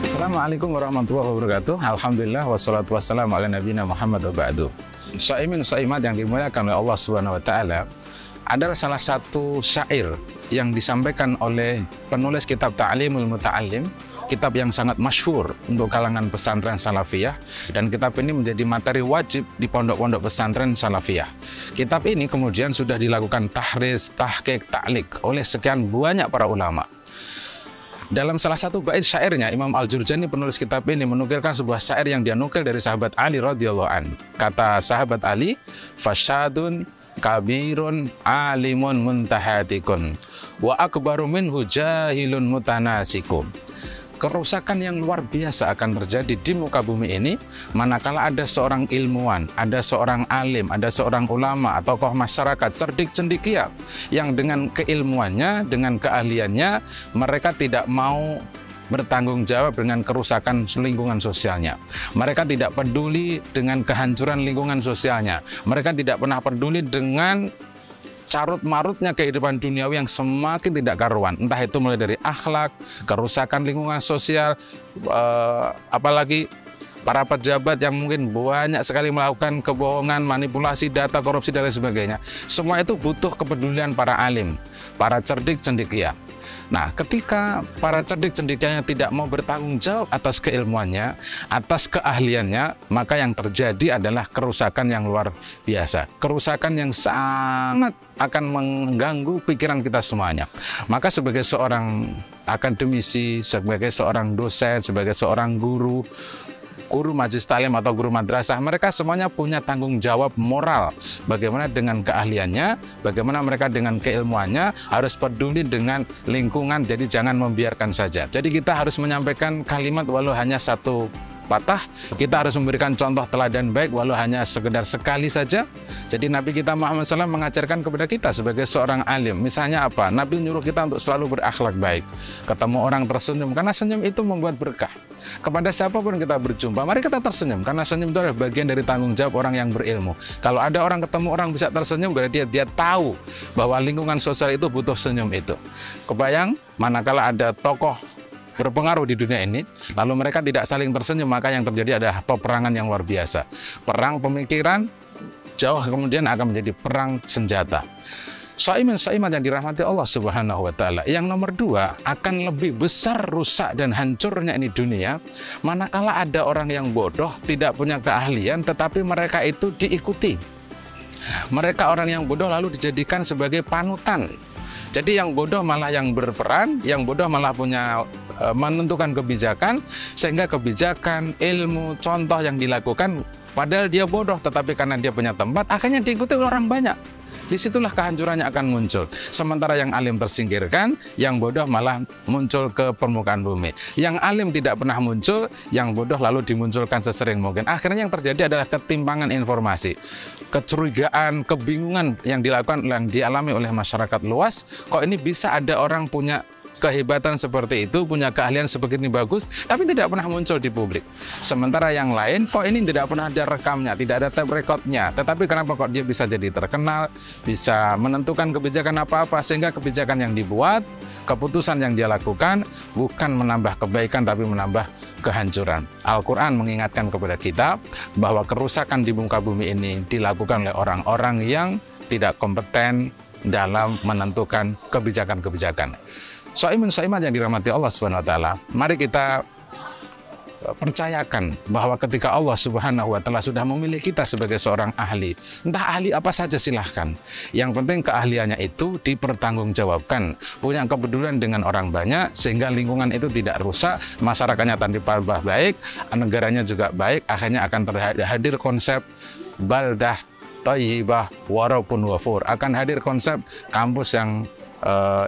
Assalamualaikum warahmatullahi wabarakatuh. Alhamdulillah wassalatu wassalamu ala nabiyina Muhammad wa ba'du. Shaimin shaimat yang dimuliakan oleh Allah Subhanahu wa taala, adalah salah satu syair yang disampaikan oleh penulis kitab Ta'limul Muta'allim, kitab yang sangat masyhur untuk kalangan pesantren salafiyah, dan kitab ini menjadi materi wajib di pondok-pondok pesantren salafiyah. Kitab ini kemudian sudah dilakukan tahriz, tahqiq, ta'liq oleh sekian banyak para ulama. Dalam salah satu bait syairnya, Imam Al-Jurjani penulis kitab ini menukilkan sebuah syair yang dia nukil dari sahabat Ali radhiyallahu an. Kata sahabat Ali, "Fasyadun kabirun alimun muntahatikun wa akbaru minhu jahilun mutanasikum." Kerusakan yang luar biasa akan terjadi di muka bumi ini manakala ada seorang ilmuwan, ada seorang alim, ada seorang ulama atau tokoh masyarakat cerdik cendekia yang dengan keilmuannya, dengan keahliannya mereka tidak mau bertanggung jawab dengan kerusakan lingkungan sosialnya. Mereka tidak peduli dengan kehancuran lingkungan sosialnya. Mereka tidak pernah peduli dengan carut-marutnya kehidupan duniawi yang semakin tidak karuan. Entah itu mulai dari akhlak, kerusakan lingkungan sosial, apalagi para pejabat yang mungkin banyak sekali melakukan kebohongan, manipulasi data, korupsi, dan lain sebagainya. Semua itu butuh kepedulian para alim, para cerdik cendekia. Nah, ketika para cerdik cendekianya tidak mau bertanggung jawab atas keilmuannya, atas keahliannya, maka yang terjadi adalah kerusakan yang luar biasa. Kerusakan yang sangat akan mengganggu pikiran kita semuanya. Maka sebagai seorang akademisi, sebagai seorang dosen, sebagai seorang guru majelis taklim atau guru madrasah, mereka semuanya punya tanggung jawab moral. Bagaimana dengan keahliannya, bagaimana mereka dengan keilmuannya, harus peduli dengan lingkungan, jadi jangan membiarkan saja. Jadi kita harus menyampaikan kalimat walau hanya satu patah, kita harus memberikan contoh teladan baik walau hanya sekedar sekali saja. Jadi Nabi kita Muhammad SAW mengajarkan kepada kita sebagai seorang alim, misalnya apa? Nabi nyuruh kita untuk selalu berakhlak baik, ketemu orang tersenyum, karena senyum itu membuat berkah. Kepada siapapun kita berjumpa, mari kita tersenyum, karena senyum itu adalah bagian dari tanggung jawab orang yang berilmu. Kalau ada orang ketemu orang bisa tersenyum, berarti dia tahu bahwa lingkungan sosial itu butuh senyum itu. Kebayang manakala ada tokoh berpengaruh di dunia ini, lalu mereka tidak saling tersenyum, maka yang terjadi adalah peperangan yang luar biasa. Perang pemikiran, jauh kemudian akan menjadi perang senjata. Shaimin shaimat yang dirahmati Allah Subhanahu wa taala. Yang nomor dua, akan lebih besar rusak dan hancurnya ini dunia manakala ada orang yang bodoh, tidak punya keahlian, tetapi mereka itu diikuti. Mereka orang yang bodoh lalu dijadikan sebagai panutan. Jadi yang bodoh malah yang berperan, yang bodoh malah punya menentukan kebijakan, sehingga kebijakan, ilmu, contoh yang dilakukan padahal dia bodoh, tetapi karena dia punya tempat, akhirnya diikuti oleh orang banyak. Disitulah kehancurannya akan muncul. Sementara yang alim tersingkirkan, yang bodoh malah muncul ke permukaan bumi. Yang alim tidak pernah muncul, yang bodoh lalu dimunculkan sesering mungkin. Akhirnya yang terjadi adalah ketimpangan informasi, kecurigaan, kebingungan yang dialami oleh masyarakat luas. Kok ini bisa ada orang punya kehebatan seperti itu, punya keahlian sebegini bagus, tapi tidak pernah muncul di publik. Sementara yang lain, kok ini tidak pernah ada rekamnya, tidak ada tape recordnya. Tetapi kenapa kok dia bisa jadi terkenal, bisa menentukan kebijakan apa-apa, sehingga kebijakan yang dibuat, keputusan yang dia lakukan, bukan menambah kebaikan, tapi menambah kehancuran. Al-Quran mengingatkan kepada kita bahwa kerusakan di muka bumi ini dilakukan oleh orang-orang yang tidak kompeten dalam menentukan kebijakan-kebijakan. Shaimin shaimat yang dirahmati Allah Subhanahu wa taala, mari kita percayakan bahwa ketika Allah Subhanahu wa taala sudah memilih kita sebagai seorang ahli, entah ahli apa saja silahkan. Yang penting keahliannya itu dipertanggungjawabkan, punya kepedulian dengan orang banyak sehingga lingkungan itu tidak rusak, masyarakatnya tambah baik, negaranya juga baik, akhirnya akan terhadir konsep baldah thayyibah waraupun wafur, akan hadir konsep kampus yang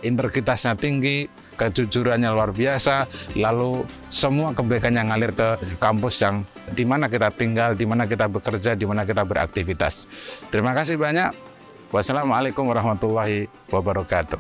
integritasnya tinggi, kejujurannya luar biasa, lalu semua kebaikan yang ngalir ke kampus yang di mana kita tinggal, di mana kita bekerja, di mana kita beraktivitas. Terima kasih banyak. Wassalamualaikum warahmatullahi wabarakatuh.